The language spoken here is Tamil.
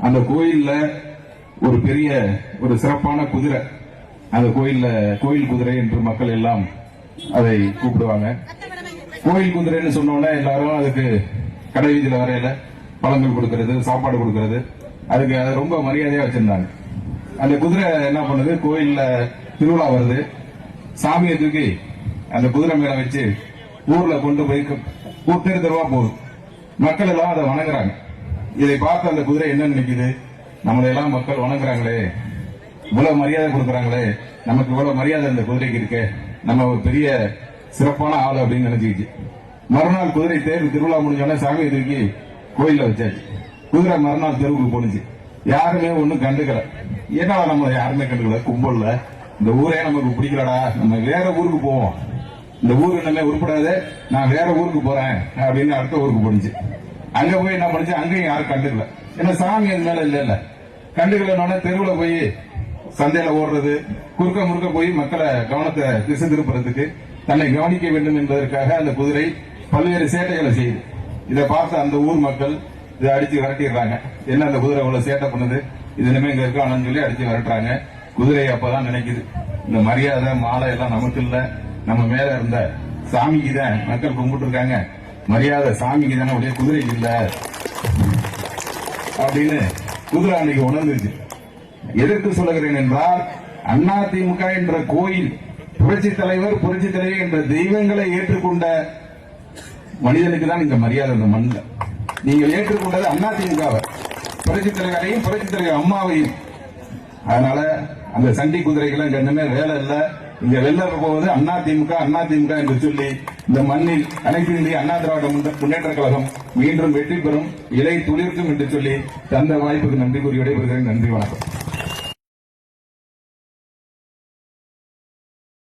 அந்த கோயில்ல ஒரு பெரிய ஒரு சிறப்பான குதிரை, அந்த கோயில் குதிரை என்று மக்கள் எல்லாம் அதை கூப்பிடுவாங்க. கோயில் குதிரைன்னு சொன்னோன்னே எல்லாரும் அதுக்கு கடை வீதியில வரையில பழங்கள் கொடுக்கறது, சாப்பாடு கொடுக்கறது, அதுக்கு அதை ரொம்ப மரியாதையா வச்சிருந்தாங்க. அந்த குதிரை என்ன பண்ணுது, கோயில்ல திருவிழா வருது, சாமியை தூக்கி அந்த குதிரை மேல வச்சு ஊர்ல கொண்டு போய் தெரு தெருவா போகுது. மக்கள் எல்லாம் அதை வணங்குறாங்க. இதை பார்த்து அந்த குதிரை என்ன நினைக்குது, நம்மளை எல்லாம் மக்கள் வணங்குறாங்களே, இவ்வளவு மரியாதை கொடுக்கறாங்களே, நமக்கு இவ்வளவு மரியாதை இந்த குதிரைக்கு இருக்கு, நம்ம ஒரு பெரிய சிறப்பான ஆள் அப்படின்னு நினைச்சுக்கிச்சு. மறுநாள் குதிரை திருவிழா முடிஞ்சோடனே சாமியை தூக்கி கோயில்ல வச்சாச்சு. குதிரை மறுநாள் தெருவுக்கு போனுச்சு. யாருமே ஒண்ணும் கண்டுக்கல. ஏன்னா நம்ம யாருமே கண்டுக்கல. கும்பல்ல இந்த ஊரே நமக்கு பிடிக்கலடா, நம்ம வேற ஊருக்கு போவோம், இந்த ஊருக்கு நம்ம உருப்படாது, நான் வேற ஊருக்கு போறேன் அப்படின்னு அடுத்த ஊருக்கு போனுச்சு. அங்க போய் என்ன பண்ணுச்சு, அங்கேயும் யாரும் கண்டுக்கல. ஏன்னா சாமி அது மேல இல்ல. கண்டுக்கலன்னு தெருவுல போய் சந்தையில ஓடுறது, குறுக்க முறுக்க போய் மக்களை கவனத்தை திசை திருப்புறதுக்கு, தன்னை கவனிக்க வேண்டும் என்பதற்காக அந்த குதிரை பல்வேறு சேட்டைகளை செய்யுது. இதை பார்த்து அந்த ஊர் மக்கள் இதை அடிச்சு விரட்டிடுறாங்க. என்ன அந்த குதிரை இவ்வளவு சேட்டை பண்ணுது, இது இனிமே இங்க இருக்கான்னு சொல்லி அடிச்சு விரட்டுறாங்க. குதிரை அப்பதான் நினைக்குது, இந்த மரியாதை மாலை எல்லாம் நமக்கு இல்ல, நம்ம மேல இருந்த சாமிக்கு தான் மக்கள் கும்பிட்டு இருக்காங்க, மரியாதை சாமிக்கு தானே, உடைய குதிரைக்கு இல்ல அப்படின்னு குதிரை அன்னைக்கு உணர்ந்துச்சு. எதற்கு சொல்லுகிறேன் என்றால், அதிமுக என்ற கோயில் புரட்சி தலைவர் என்ற தெய்வங்களை ஏற்றுக்கொண்ட மனிதனுக்கு தான் இந்த மரியாதை. இந்த மண்ணில் நீங்கள் ஏற்றுக்கொண்டது அதிமுகவை, புரட்சி தலைவரையும் புரட்சி தலைவர் அம்மாவையும். அதனால அந்த சண்டி குதிரைகளை இங்க இன்னுமே வேலை இல்ல. இங்க வெள்ள போவது அதிமுக என்று சொல்லி இந்த மண்ணில் அனைத்து இந்திய அண்ணா திராவிட முன்னேற்ற கழகம் மீண்டும் வெற்றி பெறும், இலை துளிர்க்கும் என்று சொல்லி தந்த வாய்ப்புக்கு நன்றி கூறி விடைபெறுகிறேன். நன்றி, வணக்கம்.